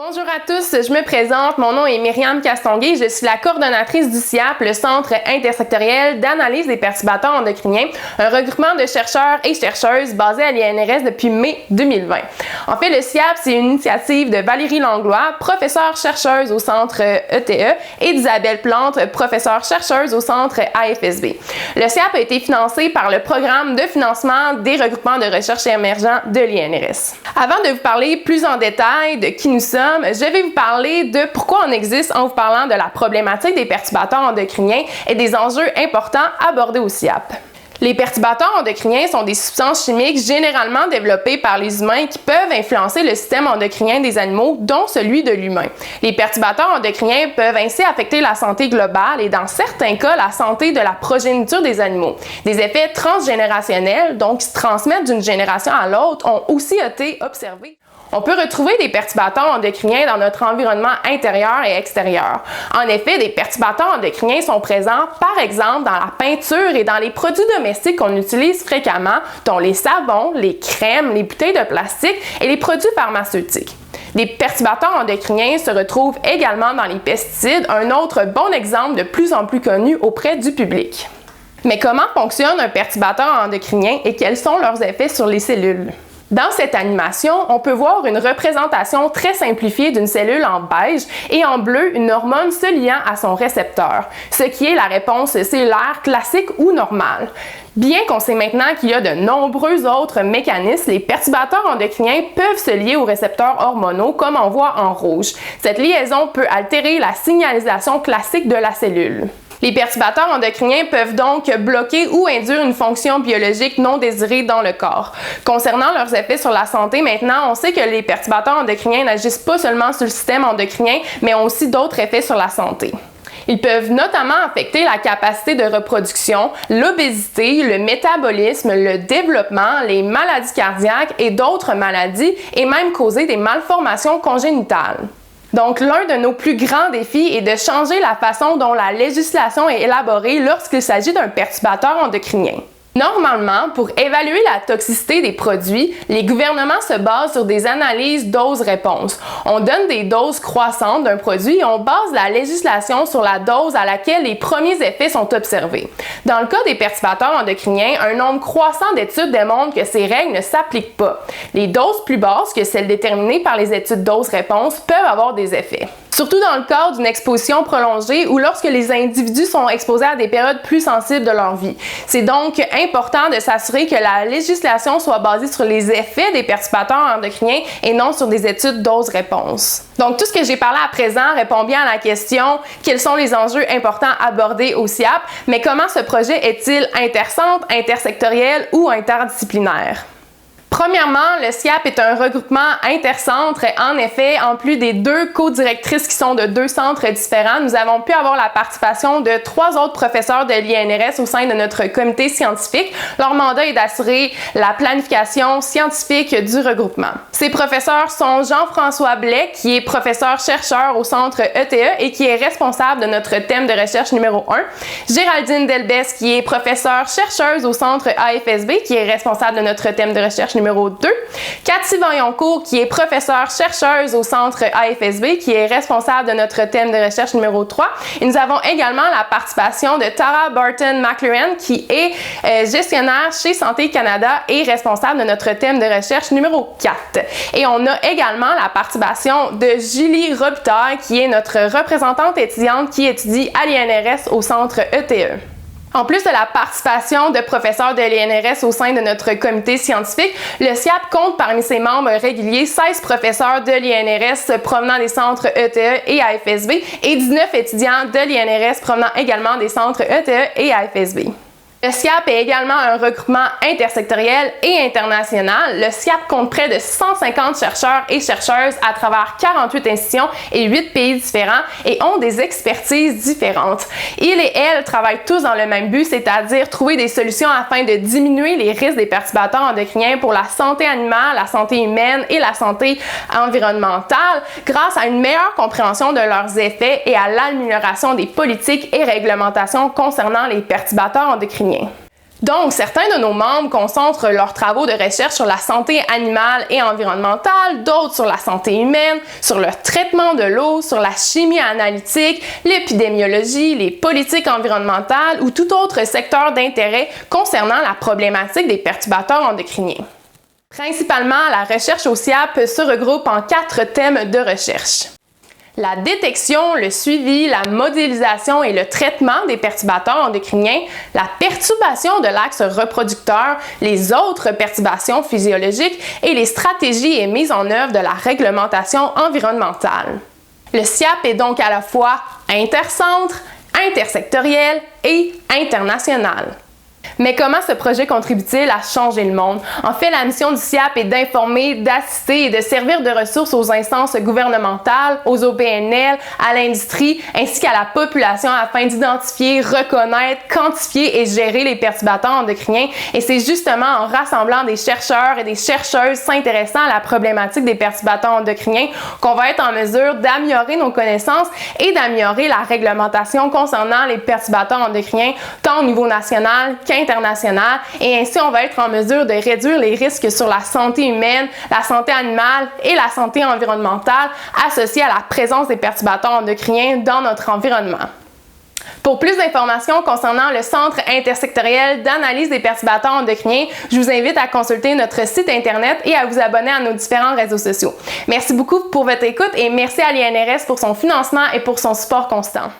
Bonjour à tous, je me présente, mon nom est Myriam Castonguay, je suis la coordonnatrice du CIAP, le Centre intersectoriel d'analyse des perturbateurs endocriniens, un regroupement de chercheurs et chercheuses basé à l'INRS depuis mai 2020. En fait, le CIAP, c'est une initiative de Valérie Langlois, professeure-chercheuse au Centre ETE, et d'Isabelle Plante, professeure-chercheuse au Centre AFSB. Le CIAP a été financé par le programme de financement des regroupements de recherche émergents de l'INRS. Avant de vous parler plus en détail de qui nous sommes, je vais vous parler de pourquoi on existe en vous parlant de la problématique des perturbateurs endocriniens et des enjeux importants abordés au CIAP. Les perturbateurs endocriniens sont des substances chimiques généralement développées par les humains qui peuvent influencer le système endocrinien des animaux, dont celui de l'humain. Les perturbateurs endocriniens peuvent ainsi affecter la santé globale et dans certains cas la santé de la progéniture des animaux. Des effets transgénérationnels, donc qui se transmettent d'une génération à l'autre, ont aussi été observés. On peut retrouver des perturbateurs endocriniens dans notre environnement intérieur et extérieur. En effet, des perturbateurs endocriniens sont présents, par exemple, dans la peinture et dans les produits domestiques qu'on utilise fréquemment, dont les savons, les crèmes, les bouteilles de plastique et les produits pharmaceutiques. Les perturbateurs endocriniens se retrouvent également dans les pesticides, un autre bon exemple de plus en plus connu auprès du public. Mais comment fonctionne un perturbateur endocrinien et quels sont leurs effets sur les cellules? Dans cette animation, on peut voir une représentation très simplifiée d'une cellule en beige et en bleu une hormone se liant à son récepteur, ce qui est la réponse cellulaire classique ou normale. Bien qu'on sait maintenant qu'il y a de nombreux autres mécanismes, les perturbateurs endocriniens peuvent se lier aux récepteurs hormonaux comme on voit en rouge. Cette liaison peut altérer la signalisation classique de la cellule. Les perturbateurs endocriniens peuvent donc bloquer ou induire une fonction biologique non désirée dans le corps. Concernant leurs effets sur la santé, maintenant, on sait que les perturbateurs endocriniens n'agissent pas seulement sur le système endocrinien, mais ont aussi d'autres effets sur la santé. Ils peuvent notamment affecter la capacité de reproduction, l'obésité, le métabolisme, le développement, les maladies cardiaques et d'autres maladies, et même causer des malformations congénitales. Donc, l'un de nos plus grands défis est de changer la façon dont la législation est élaborée lorsqu'il s'agit d'un perturbateur endocrinien. Normalement, pour évaluer la toxicité des produits, les gouvernements se basent sur des analyses dose-réponse. On donne des doses croissantes d'un produit et on base la législation sur la dose à laquelle les premiers effets sont observés. Dans le cas des perturbateurs endocriniens, un nombre croissant d'études démontrent que ces règles ne s'appliquent pas. Les doses plus basses que celles déterminées par les études dose-réponse peuvent avoir des effets. Surtout dans le cadre d'une exposition prolongée ou lorsque les individus sont exposés à des périodes plus sensibles de leur vie. C'est donc important de s'assurer que la législation soit basée sur les effets des perturbateurs endocriniens et non sur des études dose-réponse. Donc tout ce que j'ai parlé à présent répond bien à la question quels sont les enjeux importants abordés au CIAP, mais comment ce projet est-il intercentre, intersectoriel ou interdisciplinaire? Premièrement, le CIAP est un regroupement intercentre. En effet, en plus des deux co-directrices qui sont de deux centres différents, nous avons pu avoir la participation de 3 autres professeurs de l'INRS au sein de notre comité scientifique. Leur mandat est d'assurer la planification scientifique du regroupement. Ces professeurs sont Jean-François Blais, qui est professeur-chercheur au centre ETE et qui est responsable de notre thème de recherche numéro 1. Géraldine Delbès, qui est professeure-chercheuse au centre AFSB, qui est responsable de notre thème de recherche numéro 2. Cathy Vaillancourt, qui est professeure-chercheuse au Centre AFSB, qui est responsable de notre thème de recherche numéro 3. Et nous avons également la participation de Tara Barton-McLaren, qui est gestionnaire chez Santé Canada et responsable de notre thème de recherche numéro 4. Et on a également la participation de Julie Robitaille, qui est notre représentante étudiante qui étudie à l'INRS au Centre ETE. En plus de la participation de professeurs de l'INRS au sein de notre comité scientifique, le CIAP compte parmi ses membres réguliers 16 professeurs de l'INRS provenant des centres ETE et AFSB et 19 étudiants de l'INRS provenant également des centres ETE et AFSB. Le CIAP est également un regroupement intersectoriel et international. Le CIAP compte près de 150 chercheurs et chercheuses à travers 48 institutions et 8 pays différents et ont des expertises différentes. Ils et elles travaillent tous dans le même but, c'est-à-dire trouver des solutions afin de diminuer les risques des perturbateurs endocriniens pour la santé animale, la santé humaine et la santé environnementale grâce à une meilleure compréhension de leurs effets et à l'amélioration des politiques et réglementations concernant les perturbateurs endocriniens. Donc, certains de nos membres concentrent leurs travaux de recherche sur la santé animale et environnementale, d'autres sur la santé humaine, sur le traitement de l'eau, sur la chimie analytique, l'épidémiologie, les politiques environnementales ou tout autre secteur d'intérêt concernant la problématique des perturbateurs endocriniens. Principalement, la recherche au SIAP se regroupe en 4 thèmes de recherche. La détection, le suivi, la modélisation et le traitement des perturbateurs endocriniens, la perturbation de l'axe reproducteur, les autres perturbations physiologiques et les stratégies et mises en œuvre de la réglementation environnementale. Le SIAP est donc à la fois intercentre, intersectoriel et international. Mais comment ce projet contribue-t-il à changer le monde? En fait, la mission du SIAP est d'informer, d'assister et de servir de ressources aux instances gouvernementales, aux OBNL, à l'industrie, ainsi qu'à la population afin d'identifier, reconnaître, quantifier et gérer les perturbateurs endocriniens. Et c'est justement en rassemblant des chercheurs et des chercheuses s'intéressant à la problématique des perturbateurs endocriniens qu'on va être en mesure d'améliorer nos connaissances et d'améliorer la réglementation concernant les perturbateurs endocriniens, tant au niveau national qu'international, et ainsi on va être en mesure de réduire les risques sur la santé humaine, la santé animale et la santé environnementale associées à la présence des perturbateurs endocriniens dans notre environnement. Pour plus d'informations concernant le Centre intersectoriel d'analyse des perturbateurs endocriniens, je vous invite à consulter notre site internet et à vous abonner à nos différents réseaux sociaux. Merci beaucoup pour votre écoute et merci à l'INRS pour son financement et pour son support constant.